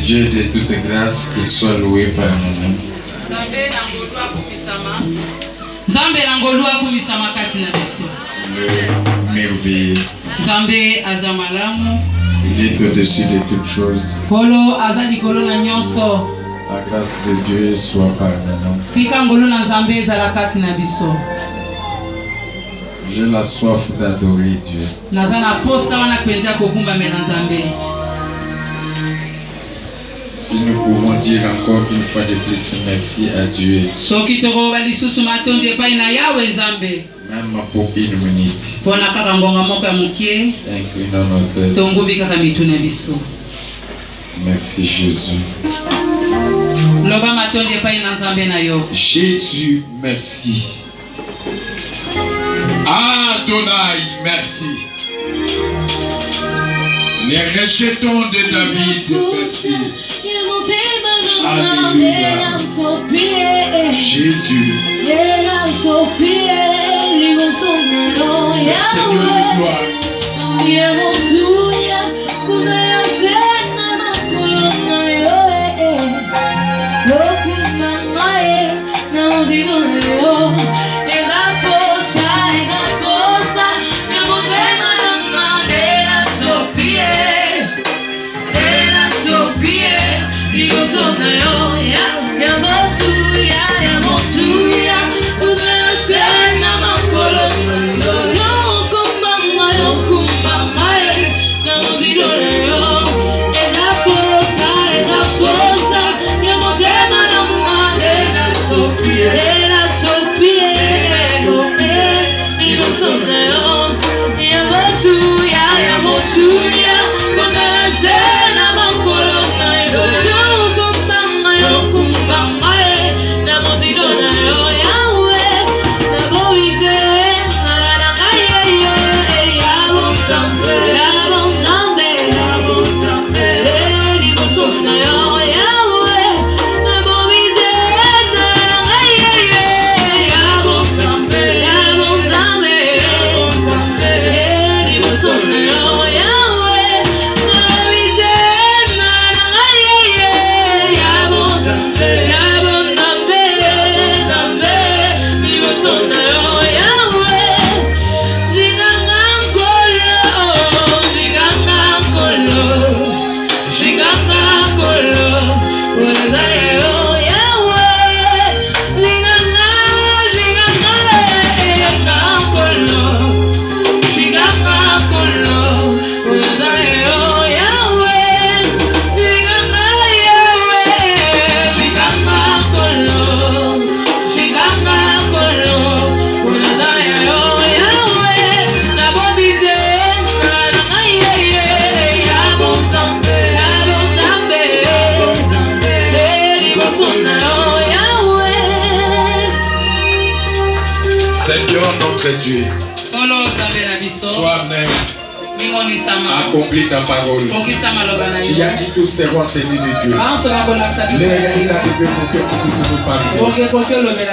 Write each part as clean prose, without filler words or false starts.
Dieu de toute grâce, qu'il soit loué par nous. Le merveilleux. Il est au-dessus de toutes choses. La grâce de Dieu soit parmi nous. J'ai la soif d'adorer Dieu. Si nous pouvons dire encore une fois de plus merci à Dieu. Même pour une minute. Inclinons nos têtes. Merci Jésus. Jésus, merci. Adonai, merci. Les rejetons de David, merci. Alléluia. Jésus. Seigneur de gloire. Dieu, toi-même accomplis ta parole. S'il y a dit tous ces renseignements de Dieu, les réalités pour que nous puissions nous parler.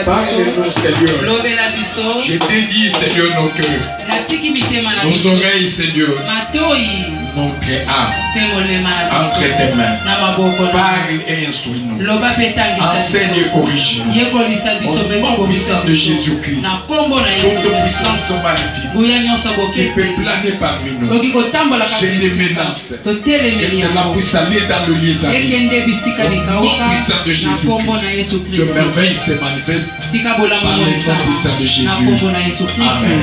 Parle-nous, Seigneur. Je dédie, Seigneur, nos cœurs, nos oreilles, Seigneur, notre âme entre tes mains. Parle et instruis-nous. Enseigne et corrige-nous. Au nom puissant de Jésus-Christ, toute puissance maléfique qui peut planer parmi nous. Je les menace. Que cela puisse aller dans le lieu au nom puissant de Jésus-Christ. Que merveille se manifeste par le nom puissant de Jésus. Amen.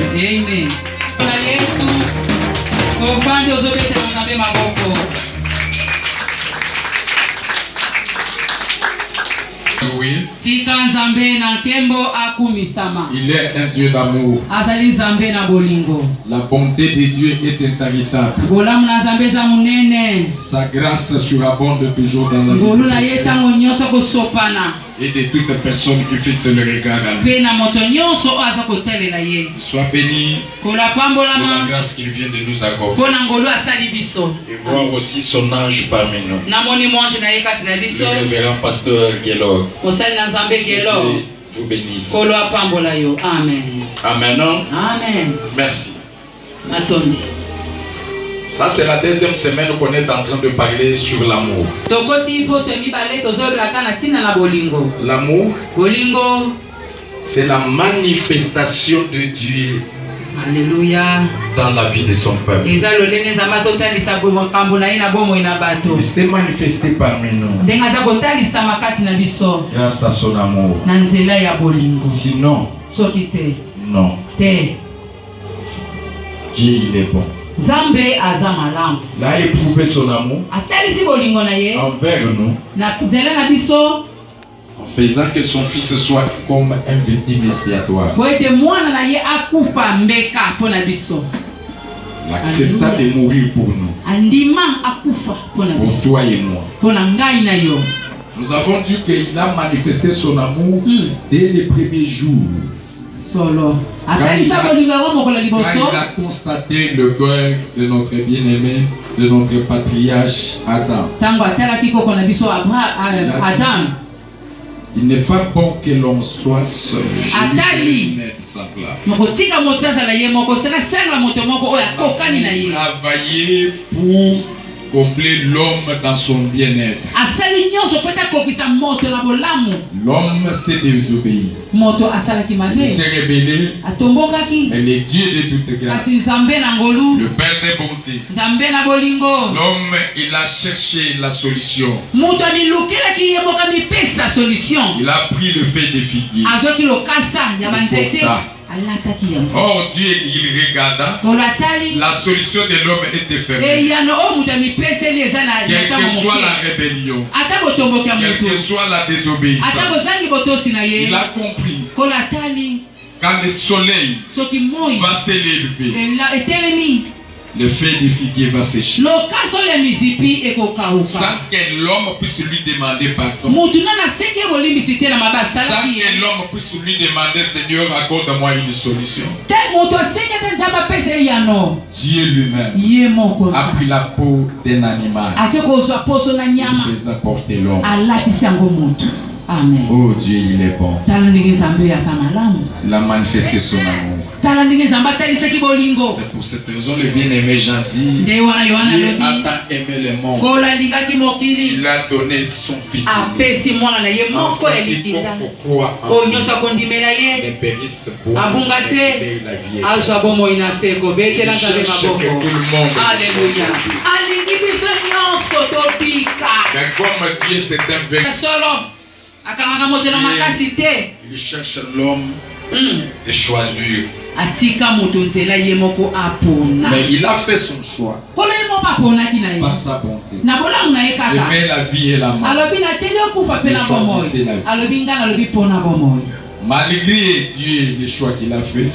Oui. Il est un Dieu d'amour. La bonté de Dieu est intarissable. Sa grâce surabonde toujours dans la vie et de toute personne qui fixe le regard à lui. Sois béni pour la grâce qu'il vient de nous accorder. Et voir aussi son ange parmi nous. Le révérend pasteur Guélor. Dieu vous bénisse. Amen. Amen. Merci. Ça, c'est la deuxième semaine qu'on est en train de parler sur l'amour. L'amour, c'est la manifestation de Dieu. Alléluia. Dans la vie de son peuple. Il s'est manifesté parmi nous grâce à son amour. Sinon, non. Dieu, il est bon. Il a éprouvé son amour envers nous en faisant que son fils soit comme un victime expiatoire. Il accepta de mourir pour nous, pour toi et moi. Nous avons dit qu'il a manifesté son amour dès les premiers jours. Quand il a constaté le cœur de notre bien-aimé, de notre patriarche Adam. Il n'est pas bon que l'on soit seul. Travailler pour combler l'homme dans son bien-être. L'homme s'est désobéi. Il s'est rebellé. Et le Dieu de toute grâce, le Père de bonté, l'homme, il a cherché la solution. Il a pris le feu de figuier. Oh Dieu, il regarda. La solution de l'homme était fermée. Quelle que soit la rébellion, quelle que soit la désobéissance, il a compris. Quand le soleil va s'élever, le feu du figuier va sécher. Sans que l'homme puisse lui demander pardon. Sans que l'homme puisse lui demander, Seigneur, accorde-moi une solution. Dieu lui-même a pris la peau d'un animal. Il faisait porter l'homme. Amen. Oh Dieu, il est bon. Il a manifesté son amour. C'est pour cette raison le bien-aimé Jean dit, Dieu a tant aimé le monde, il a donné son fils aîné, afin quiconque croit en lui ne périsse point, mais la vie mais comme Dieu c'est un véritable, il cherche l'homme de choisir. Mais il a fait son choix par sa bonté. Aimer la vie et la mort. Il choisissait la vie. Malgré Dieu et les choix qu'il a fait,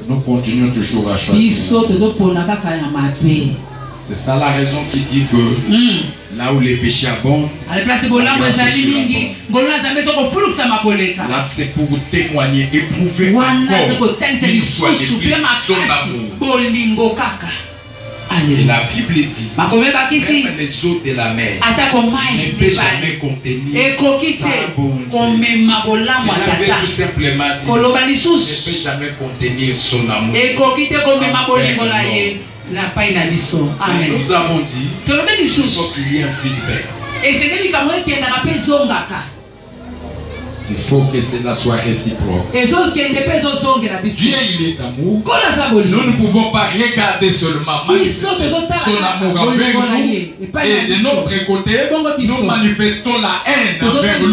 nous continuons toujours à choisir. C'est ça la raison qui dit que là où les péchés abondent, là c'est pour témoigner, éprouver encore une fois de plus son amour. Et la Bible dit, même les eaux de la mer ne peuvent jamais contenir sa bonté. Cela veut tout simplement dire, ne peut jamais contenir son amour. Amen. Nous avons dit qu'il faut qu'il y ait un feedback. Il faut que cela soit réciproque. Dieu, il est amour. Nous ne pouvons pas regarder seulement son amour envers nous. Et de notre côté, nous manifestons la haine envers lui.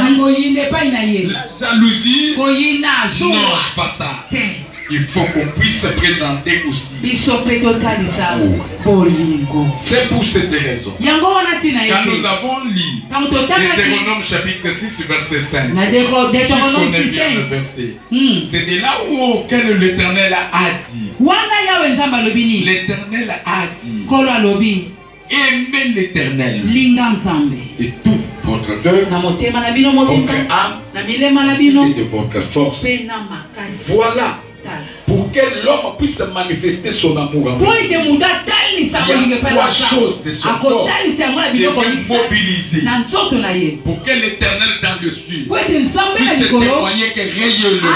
La jalousie. Non, c'est pas ça. Il faut qu'on puisse se présenter aussi. C'est pour cette raison. Quand nous avons lu Deutéronome chapitre 6 verset 5, jusqu'au 9e verset, c'est de là où l'Éternel a dit. L'Éternel a dit, aimez l'Éternel et tout votre cœur, votre âme, et de votre force. Voilà. Pour que l'homme puisse manifester son amour en lui. Il y a trois choses de son corps deviennent mobilisées pour que l'Éternel dans le ciel puisse témoigner que réellement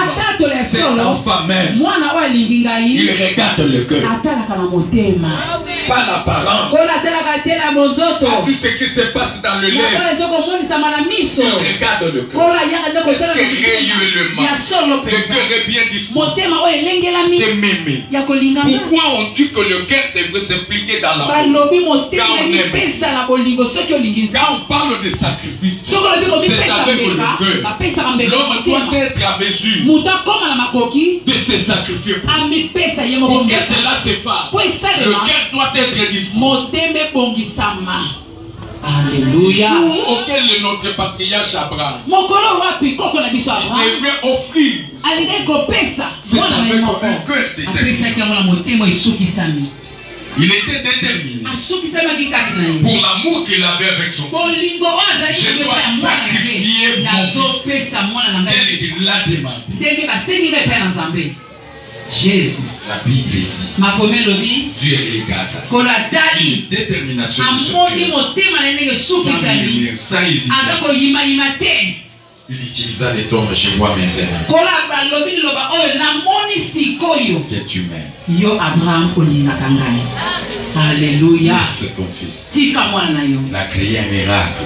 cet enfant même Il regarde le cœur. Pas l'apparence. Pas tout ce qui se passe dans le lèvre. Il regarde le cœur. Est-ce que réellement le cœur est bien disposé de m'aimer? Pourquoi on dit que le cœur devrait s'impliquer dans l'amour? Quand on aime. Quand on parle de sacrifice, c'est avec le cœur. L'homme doit être à mesure de se sacrifier pour que cela se fasse. Le cœur doit être disposé. Alléluia. Le jour auquel notre patriarche Abraham devait offrir, c'est avec un cœur déterminé. Il était déterminé pour l'amour qu'il avait avec son père. Je dois sacrifier mon fils tel qu'il l'a demandé. Jésus. La Bible dit Dieu regarde une détermination de ce cœur. Sans hésitation. Il utilisa les termes je vois maintenant que tu m'aimes. Alléluia. C'est ton fils. Il a créé un miracle.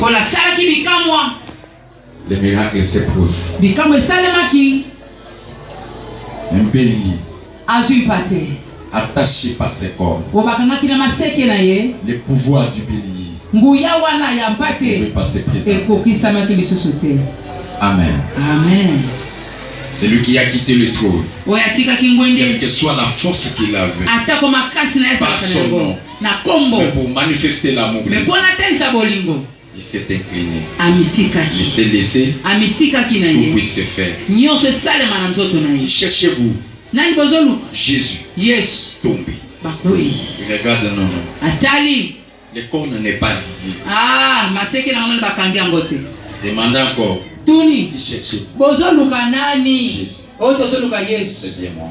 Le miracle s'éprouve. Un bélier attaché par ses cornes. Le pouvoir du bélier ne pouvait pas se présenter. Amen. Amen. C'est lui qui a quitté le trône. Quelle que soit la force qu'il avait, par son nom, mais pour manifester l'amour, il s'est incliné. Il s'est laissé. Tout puisse se faire. Cherchez-vous Jésus tombé. Il regarde non. Le corps n'est pas lié. Demandez encore. Cherchez-vous Jésus. C'est bien moi.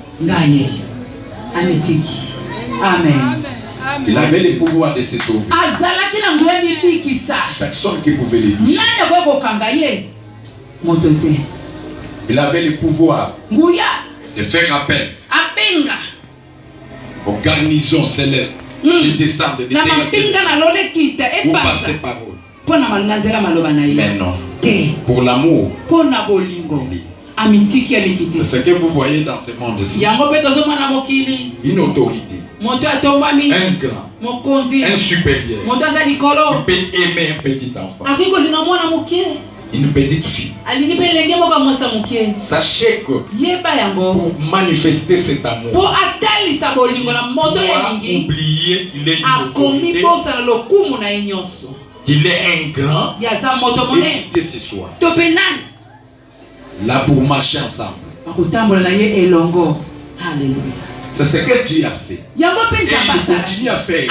Amen. Il avait le pouvoir de se sauver. Personne qui pouvait les toucher. Il avait le pouvoir de faire appel aux garnisons célestes de descendre de terre ou passer parole. Mais non. Pour l'amour, c'est ce que vous voyez dans ce monde-ci. Une autorité, un grand, un supérieur, qui peut aimer un petit enfant, une petite fille. Sachez que pour manifester cet amour, on doit oublier qu'il est une autorité, qu'il est un grand, et quitter ce soir. Là pour marcher ensemble. C'est ce que Dieu a fait. Et il continue à faire.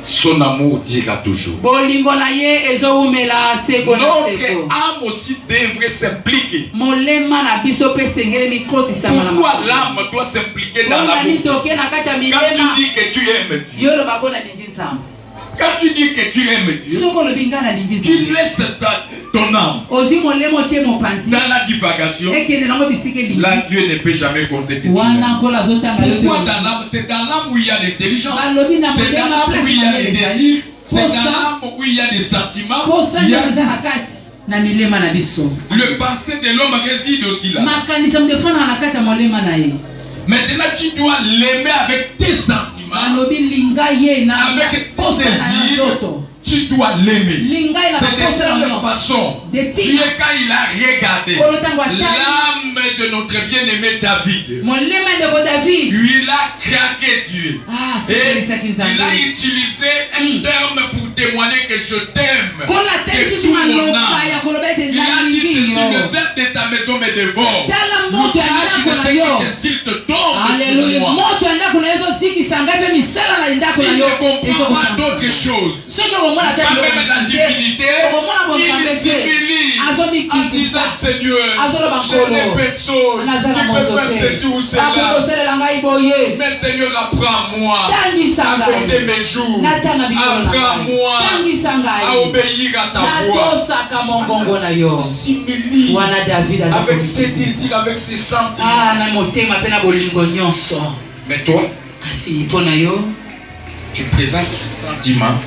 Son amour dira toujours. Notre âme aussi devrait s'impliquer. Pourquoi l'âme doit s'impliquer dans l'amour? Quand tu dis que tu aimes Dieu, quand tu dis que tu aimes Dieu, tu laisses ton âme dans la divagation. Là, Dieu ne peut jamais compter que tu aimes. Pourquoi dans l'âme? C'est dans l'âme où il y a l'intelligence, c'est dans l'âme où il y a les désirs, c'est dans l'âme où il y a des sentiments. Le passé de l'homme réside aussi là. Maintenant, tu dois l'aimer avec tes sentiments, avec tes désirs. Tu dois l'aimer. C'est de cette façon. Dieu, quand il a regardé l'âme de notre bien-aimé David, lui, il a craqué Dieu. Et il a utilisé un terme pour témoigner que je t'aime. Que tout mon âme. Il a dit ceci, le verre de ta maison me dévore. L'ouvrage de ce qui s'il te tombe sur moi. tu ne comprends pas d'autres choses, pas même la divinité, il s'humilie en disant Seigneur, j'ai des personnes qui peuvent faire ceci ou cela. Mais Seigneur, apprends-moi à compter mes jours. Apprends-moi à obéir à ta voix. S'humilie avec ses désirs, avec ses sentiments. Mais toi, tu présentes tes sentiments.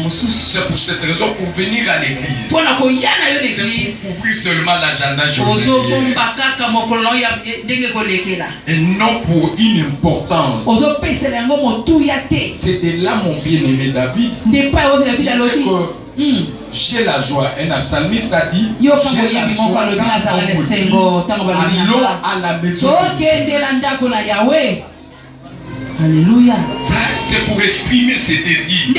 C'est pour cette raison pour venir à l'église. C'est pour ouvrir seulement l'agenda journalier. Et non pour une importance. C'est de là mon bien-aimé David. J'ai la joie. Un psalmiste a dit, j'ai la joie allons à la maison. Alléluia. C'est pour exprimer ses désirs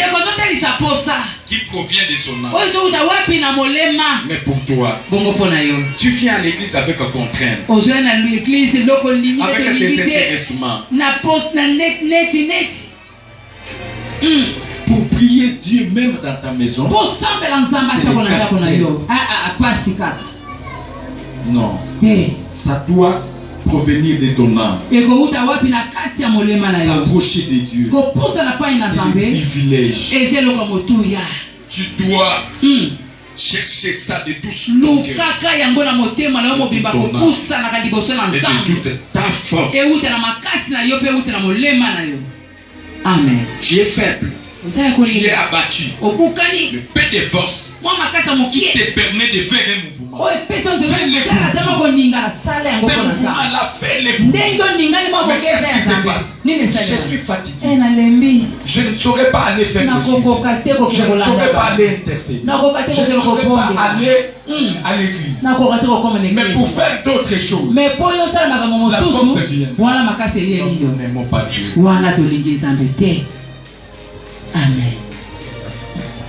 qui provient de son âme. Mais pour toi, tu viens à l'église avec un contrainte, avec des intéressements. Pour prier Dieu même dans ta maison, non, ça doit provenir de ton âme. S'approcher de Dieu, c'est un privilège. Tu dois chercher ça de tout ton cœur, et de toute ta force. Amen. Tu es faible, tu es abattu, le peu de force qui te permet de faire un mouvement. Ce mouvement-là fait les mouvements. Mais qu'est-ce qui se passe? Je suis fatigué. Je ne saurais pas aller faire le suivi. Je ne saurais pas aller intercéder. Je ne saurais pas aller à l'église. Mais pour faire d'autres choses, la force vient. Nous n'aimons pas Dieu. Amen.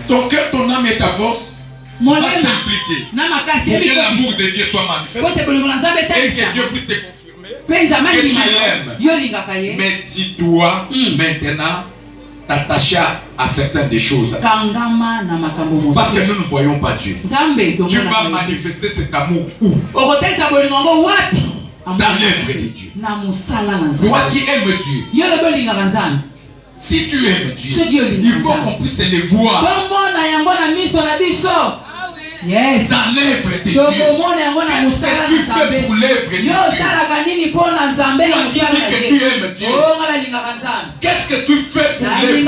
Ton cœur, ton âme et ta force va s'impliquer pour que l'amour de Dieu soit manifeste et que Dieu puisse te confirmer que tu l'aimes. Mais tu dois maintenant t'attacher à certaines des choses. Parce que nous ne voyons pas Dieu. Tu vas manifester cet amour où? Dans l'œuvre de Dieu. Toi qui aimes Dieu. Si tu aimes Dieu, il faut qu'on puisse les voir yes. dans l'œuvre de Dieu. Qu'est-ce que tu fais pour l'œuvre de Dieu? Toi qui dis que tu aimes Dieu, qu'est-ce que tu fais pour l'œuvre de Dieu?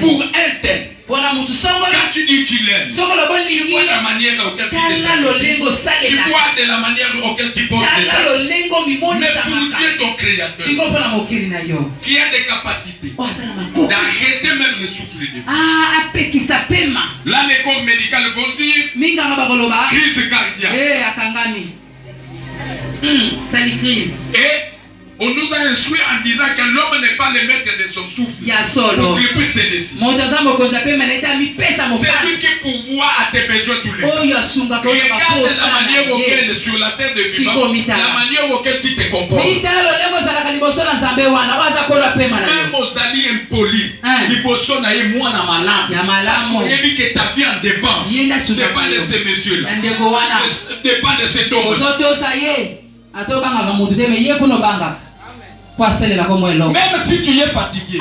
Pour un tel. Quand tu dis que tu l'aimes, tu vois la manière auquel tu descends. Tu vois de la manière auquel tu poses déjà. Mais pour Dieu ton Créateur, qui a des capacités d'arrêter même le souffle de vie. Là, les corps médicaux vont dire crise cardiaque. Et on nous a instruit en disant que l'homme n'est pas le maître de son souffle pour qu'il puisse se décider. C'est lui qui pourvoit à tes besoins tous les jours. Regarde la manière auquel sur la terre de vivant, la manière auquel tu te comportes. Même aux alliés impolis, liboso na ye mwana malamu. Il dit que ta vie en dépend. Dépend de ces messieurs-là. Dépend de cet homme. Même si tu es fatigué,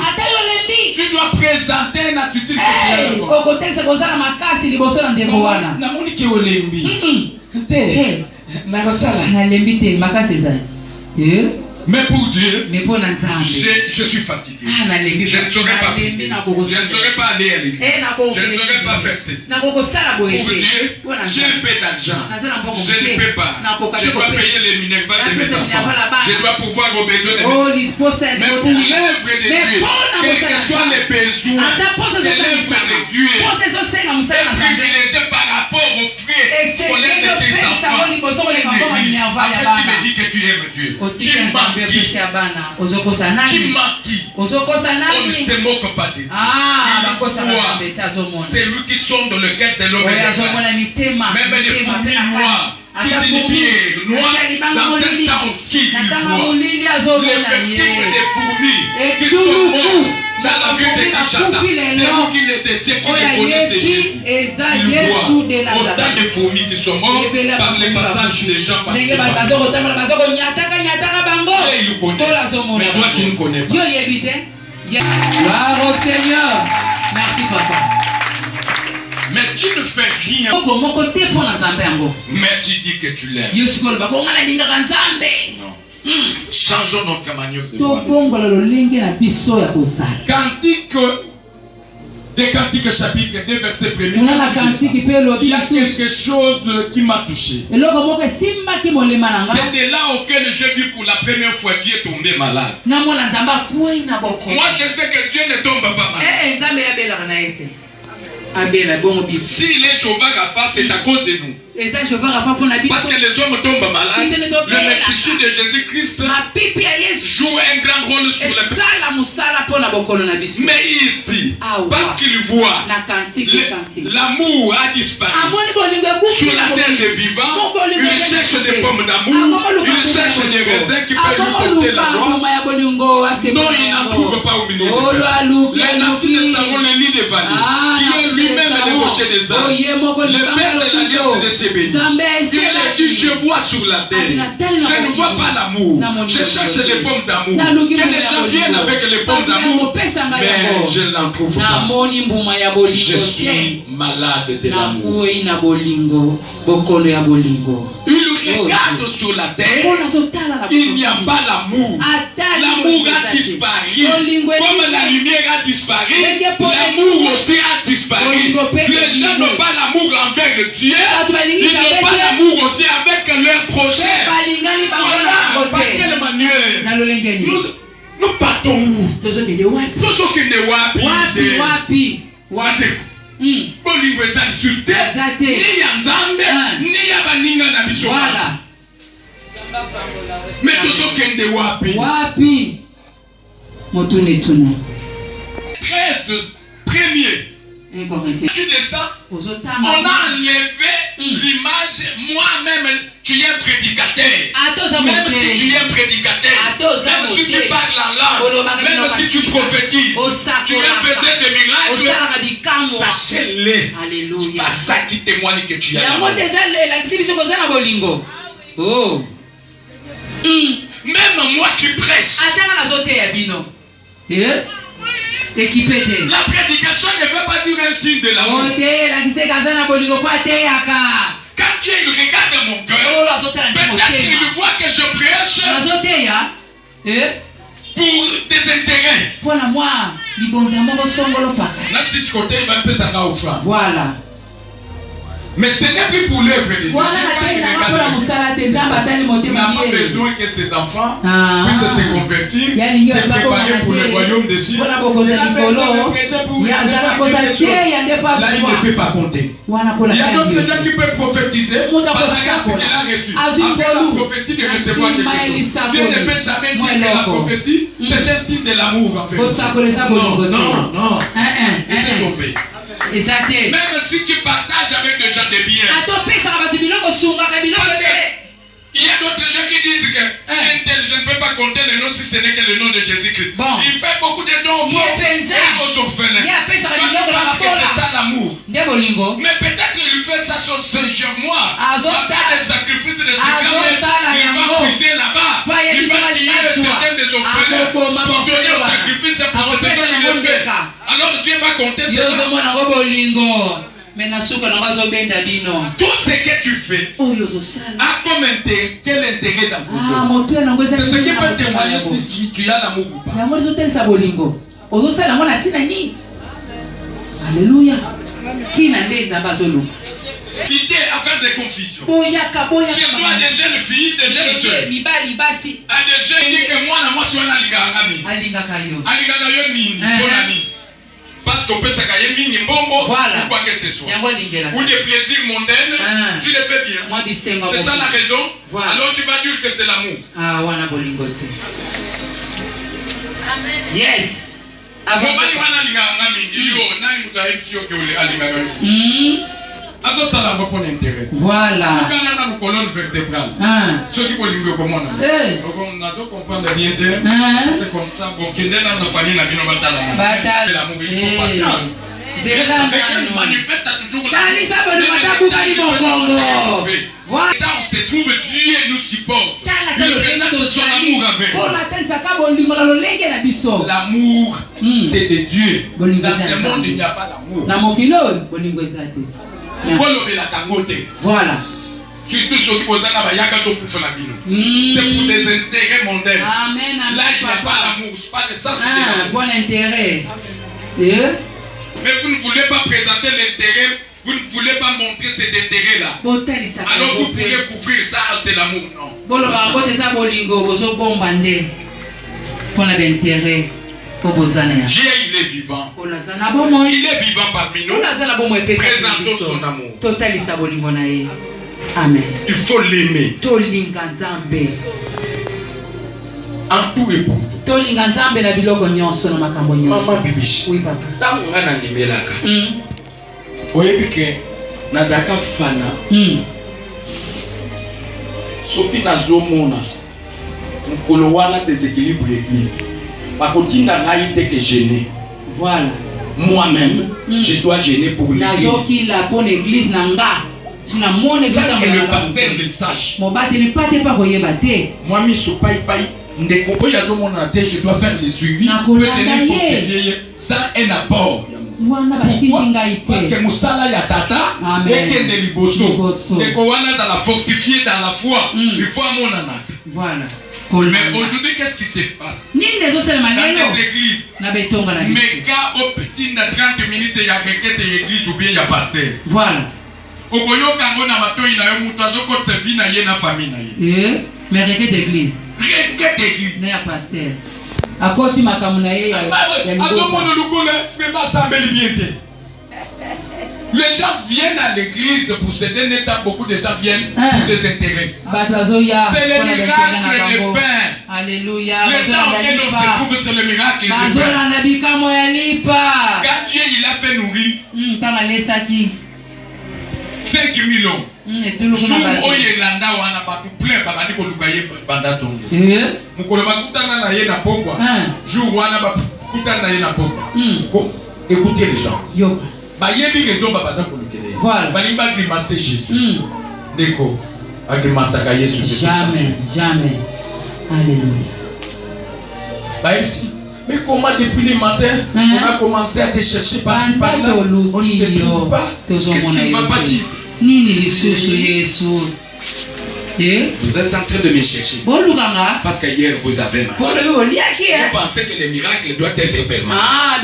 tu dois présenter une attitude que mais pour Dieu, je suis fatigué. Je ne saurais pas prier. Je ne saurais pas aller à l'église. Je ne saurais pas faire ceci. Pour Dieu, j'ai un peu d'argent. Je ne peux pas. Je dois payer les minervales de mes enfants. Je dois pouvoir aux besoins de mes enfants. Mais pour l'œuvre de Dieu, quels que soient les besoins de l'œuvre de Dieu, est privilégié par rapport aux frères scolaires de tes enfants. Après, tu me dis que tu aimes Dieu. Tu manques qui? Tu manques qui? On ne se moque pas de Dieu. C'est lui qui sonde le cœur de l'homme et de la femme. Même les familles noires sur une pierre noire dans un temps qui voit. Les effectifs des fourmis qui sont morts dans la ville de Kinshasa. C'est vous qui les détiez, qui les connaissez Jésus. Il voit autant de fourmis qui sont morts par les passages des gens passés. Et il connaît. Mais toi tu ne connais pas. Gloire au Seigneur. Merci papa. Mais tu ne fais rien. Mais tu dis que tu l'aimes. Non. Changeons notre manière de voir. Cantique des Cantiques chapitre 2 verset 1er. Il y a quelque chose qui m'a touché. C'est de là auquel j'ai vu pour la première fois Dieu tomber malade. Moi je sais que Dieu ne tombe pas malade. S'il est chauvin à face, c'est à cause de nous. Parce que les hommes tombent malades. Le métissu de Jésus-Christ joue un grand rôle sur les personnes. Mais ici, parce qu'il voit l'amour a disparu sur la terre des vivants, il cherche des pommes d'amour, il cherche des raisins qui peuvent lui porter la joie. Non, il n'en trouve pas au milieu des les nations de Saron, le lit des vallées, qui ont lui-même débauché des anges. Le père de l'alliance de ses bénis. Il a dit, je vois sur la terre, je ne vois pas l'amour, je cherche les pommes d'amour. Que les gens viennent avec les pommes d'amour, mais je n'en trouve pas. Je suis malade de l'amour. Il regarde sur la terre, il n'y a pas l'amour. L'amour a disparu. Comme la lumière a disparu, l'amour aussi a disparu. Les gens n'ont pas l'amour envers Dieu. Ils n'ont pas l'amour aussi avec leur prochain. Voilà, par quelle manière nous partons où? Nous sommes de Wapi. Bolingwe ça sur terre. Ni ya Nzambe, ni ya baninga na biso. Voilà. Mais tous ceux qui sont de Wapi. Motune tuna. 13 premier. Tu descends, on a enlevé l'image, moi-même, tu es prédicateur. Même si tu es prédicateur, même si tu parles en langue, même si tu prophétises, tu faisais des miracles, sachez-les. C'est pas ça qui témoigne que tu as la mort. Même moi qui prêche. La prédication ne veut pas dire un signe de l'amour. Quand Dieu il regarde mon cœur, peut-être qu'il voit que je prêche pour des intérêts. Voilà. Mais ce n'est plus pour l'œuvre de Dieu. Il n'a pas besoin que ses enfants puissent se convertir, se préparer pour le royaume des cieux. Là, il ne peut pas compter. Il y a d'autres gens qui peuvent prophétiser par la grâce qu'il a reçue. Après la prophétie de recevoir quelque chose. Dieu ne peut jamais dire que la prophétie, c'est un signe de l'amour en fait. Non. Laissez tomber. Même si tu partages avec des gens de bien. Il y a d'autres gens qui disent que un tel je ne peux pas compter le nom si ce n'est que le nom de Jésus-Christ. Il fait beaucoup de dons aux orphelins. Parce que c'est ça l'amour. Mais peut-être qu'il fait ça sur moi. Il va faire des sacrifices de il va puiser là-bas. Il va tirer certains des orphelins pour donner au sacrifice pour ce que il fait. Alors Dieu va compter cela. Tout ce que tu fais a comme intérêt, quel intérêt dans ton cœur? C'est ce qui peut témoigner si tu as l'amour ou pas. Alléluia. Quitter à faire des confusions. J'aime pas des jeunes filles, des jeunes soeurs. À des jeunes qui disent que moi, je suis un aligami. Parce qu'on peut s'accailler mini mbongo ou quoi que ce soit. Ou des plaisirs mondains, tu les fais bien. C'est ça la raison. Alors tu vas dire que c'est l'amour. Yes. Voilà. colonne vertébrale. Ceux qui vont lui recommander. On a comprendre bien. C'est comme ça. Bon, qui est dans la famille, la vie n'a pas la l'amour, il faut patience. Manifeste toujours la Là on se trouve, Dieu nous supporte. Il présente son amour avec nous. L'amour, c'est de Dieu. Dans ce monde, il n'y a pas d'amour. Voilà. Surtout ceux qui posent la bayaka pour faire la vie. C'est pour des intérêts mondains. Là, il n'y a pas l'amour, c'est pas de ça. Bon intérêt. Mais vous ne voulez pas présenter l'intérêt, vous ne voulez pas montrer cet intérêt-là. Alors vous pouvez couvrir ça, c'est l'amour, non. Dieu, il est vivant. Il est vivant parmi nous. Présentons son amour. Amen. Il faut l'aimer. En tout et pour tout. Maman Bibi. Oui, papa. Tant qu'on a animé là. Voyez que Nazaka Fana. Sopi Nazomona. Mkolowana déséquilibre l'église. Par contre, il n'a pas été que gêné. Voilà. Moi-même, je dois gêner pour l'église. Sans que le pasteur le sache. Moi, je dois faire des suivis. Sans un apport. Parce que Moussala Yatata est qu'un de Liboso. Et qu'on a la fortifier dans la foi. Il faut à mon anak. Voilà. Mais aujourd'hui, qu'est-ce qui se passe? Dans les églises, mes gars, au petit, dans 30 minutes, il y a quelqu'un de l'église ou bien il y a pasteur. Voilà. Mais requête d'église. Requête d'église. Il y a pasteur. À quoi tu m'as camouflé? Les gens viennent à l'église pour se donner temps, beaucoup de gens viennent pour des intérêts. C'est le miracle de pain. Alléluia. Le temps auquel on se trouve, c'est le miracle de pain. Quand Dieu il a fait nourrir 5000 hommes. Jour où il landa wana batu plein babandi ko lukaye banda tongo. Mukolo bakutana na ye na pokwa. Jour wana bakutana na ye na pokwa. Écoutez les gens. Bah il y a des raisons babanda ko lukele. Voilà. Bali ba grimacer Jésus. Déco. Agrimacer ka Jésus. Jamais. Alléluia. Bah ici. Mais comment depuis le matin, on a commencé à te chercher par-ci par-là. On ne te trouve pas. Qu'est-ce qui ne va pas dire? Vous êtes en train de me chercher. Parce que hier vous avez mal. Vous pensez que les miracles doivent être permanents.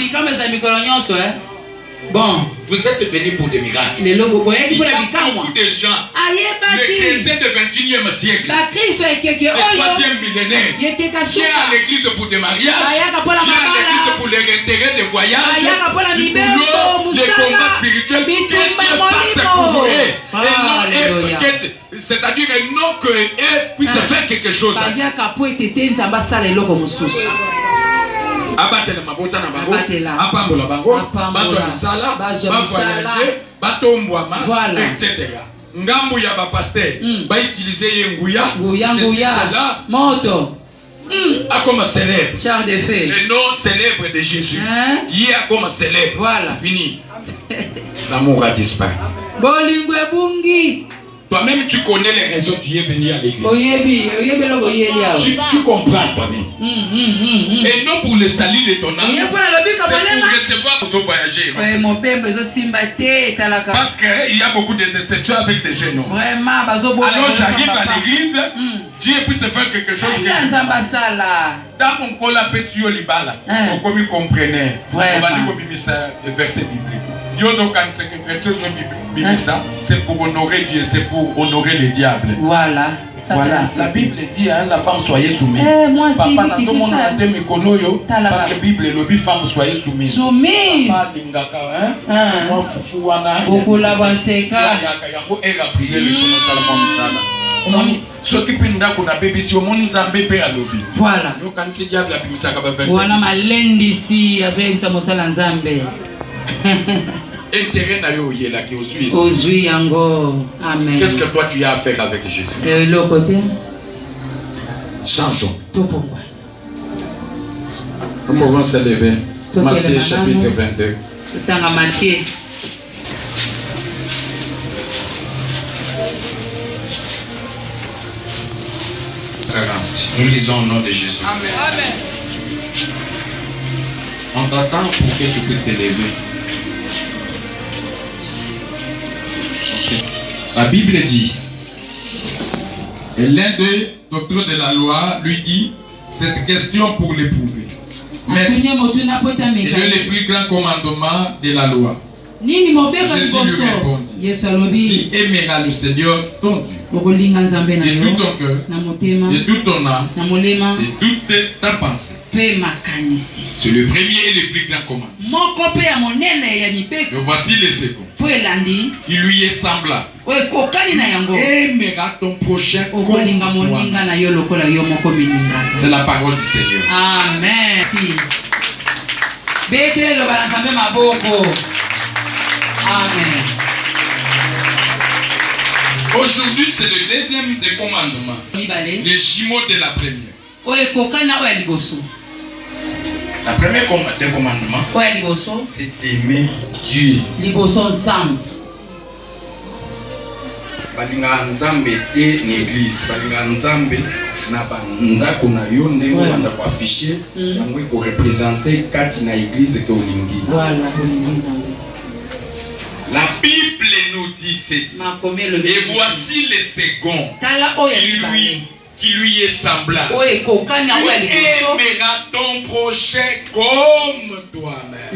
Bon. Vous êtes venus pour des miracles. Il y a beaucoup de gens. Les chrétiens du 21e siècle. Le 3e millénaire. Il y a l'église pour des mariages. Il y a l'église pour les intérêts des voyages. Du boulot, des combats spirituels. Que Dieu fasse pour eux. C'est-à-dire non qu'eux puissent faire quelque chose. Abatela mabota na bango, apambola bango, bazwa misala, bavoyager, batombwama, etc. Ngambo ya ba pasteur, ba utiliser ye nguya, moto. A comme célèbre. Char de fée. Le nom célèbre de Jésus. Yé a comme célèbre. Voilà. Fini. L'amour a disparu. Bolingwe bungi. Toi-même, tu connais les raisons tu es venu à l'église. Tu comprends toi-même. Et non pour le salut de ton âme. C'est pour recevoir pour voyager. Parce qu'il y a beaucoup de déceptions avec des jeunes. Alors j'arrive à l'église, Dieu puisse faire quelque chose que je dans mon col à Pessio Libala, on comme comprenait. On va dire que le verset biblique. C'est pour honorer Dieu, c'est pour honorer le diable. Voilà. Voilà. La Bible dit à la femme soyez soumise. Papa n'a pas mon parce que la Bible est le femme soyez soumise. Soumise. Papa dingaka hein. Moi fufu wana. Beaucoup la banseka. Yango era prier le chemin Salomon Musala. S'occupe ndako na bébé si omoni nzambe pe alobi. Voilà. Yo kanisi diable abimisaka ba verset. Wana malendi si azoyebisa mosala nzambe. intérêt na yo yela qui aussi. Ozui yango. Amen. Qu'est-ce que toi tu as à faire avec Jésus? Le côté. Changeons. Tout pourquoi. Nous pouvons se lever. Matthieu chapitre 22. Tanga Matthieu. Nous lisons au nom de Jésus. Amen. On t'attend pour que tu puisses te lever. La Bible dit, et l'un des docteurs de la loi lui dit, cette question pour l'éprouver. Mais il est le plus grand commandement de la loi. Jésus lui répondit, tu aimeras le Seigneur ton Dieu de tout ton cœur, de toute ton âme, de toute ta pensée. C'est le premier et le plus grand commandement. Et voici le second, qui lui est semblable. Aimeras ton prochain comme toi. C'est la parole du Seigneur. Amen. Amen. Aujourd'hui, c'est le deuxième des commandements. Les jumeaux de la première. La première des commandements, c'est d'aimer Dieu. Balinga nzambe te l'église, balinga nzambe na bandako na yo ndenge banda ko afficher yango ko représenter kati na église que olingi. Voilà, la Bible nous dit ceci. Et voici le second qui lui est semblable. Tu aimeras ton prochain comme toi-même.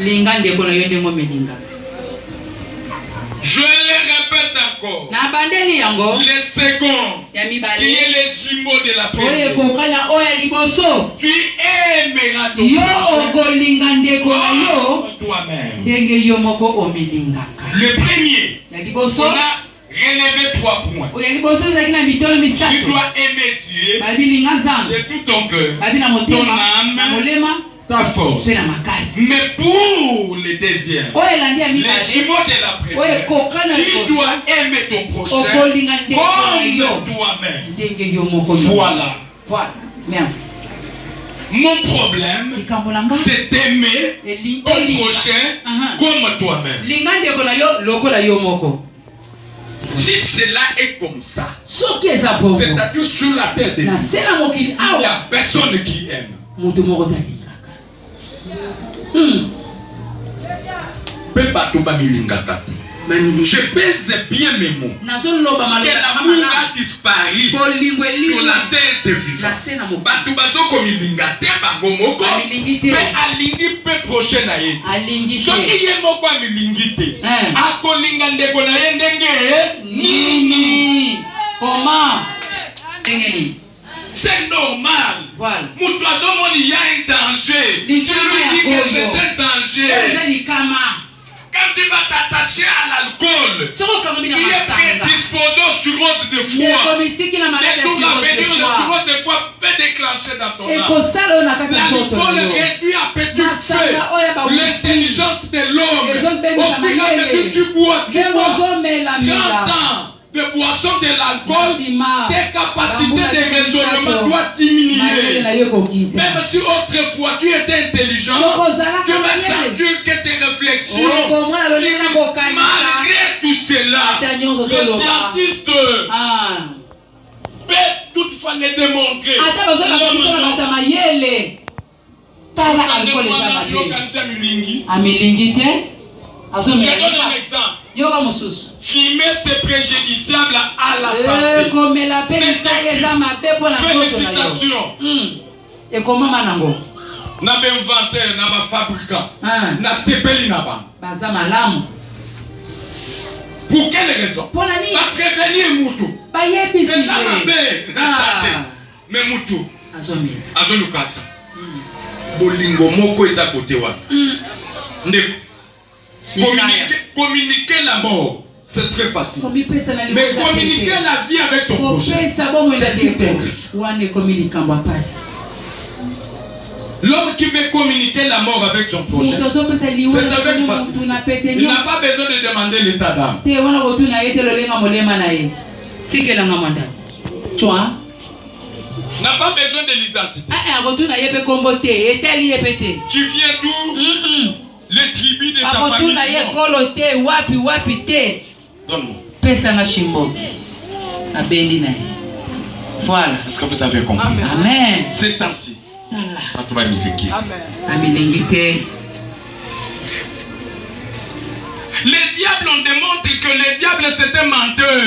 Je le répète encore. Le second, qui est le jumeau de la première. Tu aimeras ton prochain comme toi-même. Le premier, on a relevé 3 points. Tu dois aimer Dieu de tout ton cœur, ton âme, ta force. Mais pour le deuxième, les jumeaux de la première, tu dois aimer ton prochain comme toi-même. Voilà. Merci. Mon problème, c'est d'aimer ton prochain comme toi-même. Si cela est comme ça, c'est-à-dire sur la terre de Dieu, il n'y a personne qui aime. Je pèse bien mes mots. Que l'amour a disparu sur la terre de vivant. Mais alingi peu prochain na ye. Soki ye moko amilingite. Akolinga ndeko na ye ndenge nini? Comment? C'est normal. Voilà. Il y a un danger. Tu lui dis que c'est un danger. Quand tu vas t'attacher à l'alcool, tu es prédisposé aux cirrhoses de foie. Les jours à venir, le cirrhose de foie peut déclencher dans ton âme. L'alcool réduit à petit feu l'intelligence de l'homme. Au fur et à mesure tu bois 30 ans de boisson de l'alcool, tes capacités de raisonnement doivent diminuer. Même si autrefois tu étais intelligent, tu me sens que tes réflexions, malgré tout cela, le scientiste peut toutefois le démontrer. Je donne un exemple. Fumer, c'est préjudiciable à la santé. Félicitations. Et comment manango? Na inventaire, na fabricant, na sepeli na ba. Baza malamu. Pour quelle raison? Pour la nuit. Ba prévenir mutu. Ba yebisi. Mais mutu. Azomi. Azolukasa. Bolingo moko eza kote wa. Ndeko. Communiquer la mort, c'est très facile. Mais communiquer la vie avec ton prochain, c'est tout autre chose. L'homme qui veut communiquer la mort avec son prochain, c'est avec facilité. Il n'a pas besoin de demander l'état d'âme. N'a pas besoin de l'identité. Tu viens d'où? Les tribus de ta famille. Donne-moi. Voilà. Est-ce que vous avez compris? Amen. C'est ainsi. Amen. Les diables ont démontré que les diables c'était menteur.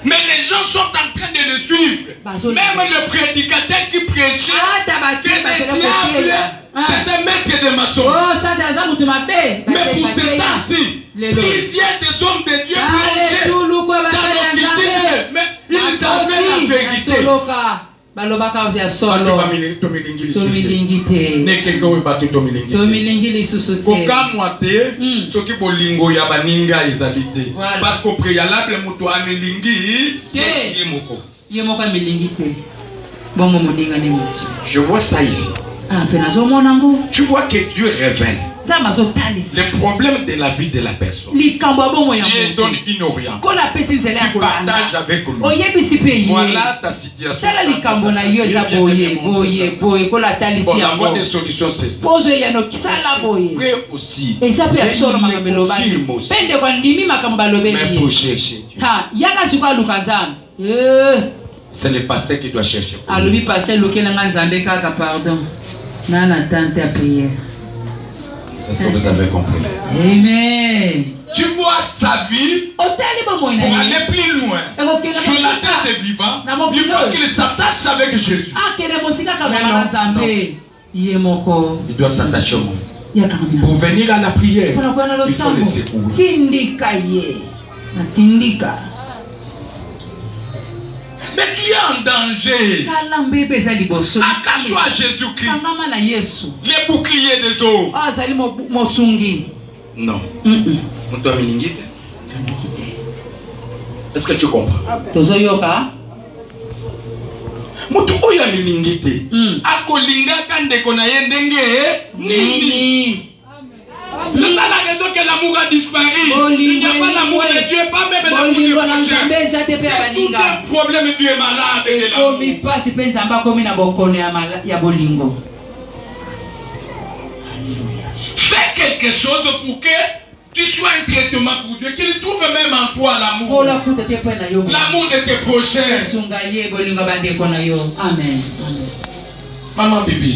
Mais les gens sont en train de le suivre. Même le prédicateur qui prêchait que les diables c'était maître de maçonnerie. Mais pour ce temps-ci, plusieurs des hommes de Dieu plongés dans l'occultisme. Mais ils avaient la vérité. Parce qu'au préalable, je vois ça ici. Tu vois que Dieu révèle les problèmes de la vie de la personne. Dieu donne une orientation. Tu partages avec nous. Voilà ta situation. Bon, la voie des solutions, c'est ça. Prêt aussi. Mais pour chercher Dieu. C'est le pasteur qui doit chercher. Est-ce que vous avez compris? Amen. Tu vois sa vie pour aller plus loin sur la terre des vivants. Il faut qu'il s'attache avec Jésus. Il doit s'attacher au monde. Pour venir à la prière, il faut le secouer. Mais tu es en danger. Attache-toi à Jésus-Christ. Les boucliers des eaux. Non. Est-ce que tu comprends? Mutu oya milingite. Akolinga kande kona yendenge nini. C'est ça la raison que l'amour a disparu. Il n'y a pas l'amour de Dieu, pas même l'amour de prochain. C'est tout un problème, tu es malade de l'amour. Fais quelque chose pour que tu sois un traitement pour Dieu, qu'il trouve même en toi l'amour. L'amour de tes prochains. Amen. Maman Bibi,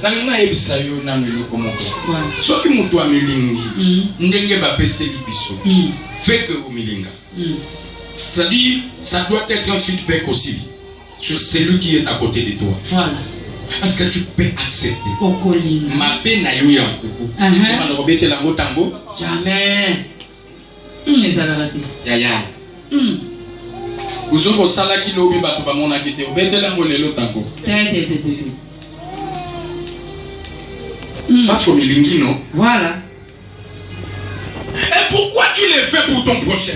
nalina ebisa yo na meloko moko. Soki mutu amilingi, ndenge ba peseli biso. Fait que omilinga. C'est-à-dire, ça doit être un feedback aussi sur celui qui est à côté de toi. Voilà. Est-ce que tu peux accepter? Ma peine na yo ya kuku. On va rebêter la motango. Jamais. Les alarati. Yaya. Vous avez sala qui lobi batu ba mona kite. Obete la molelo tango. Parce que milingi non. Voilà. Et pourquoi tu le fais pour ton prochain?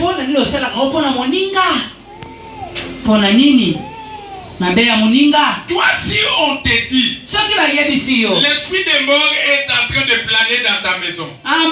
Toi, si on te dit l'esprit des morts est en train de planer dans ta maison.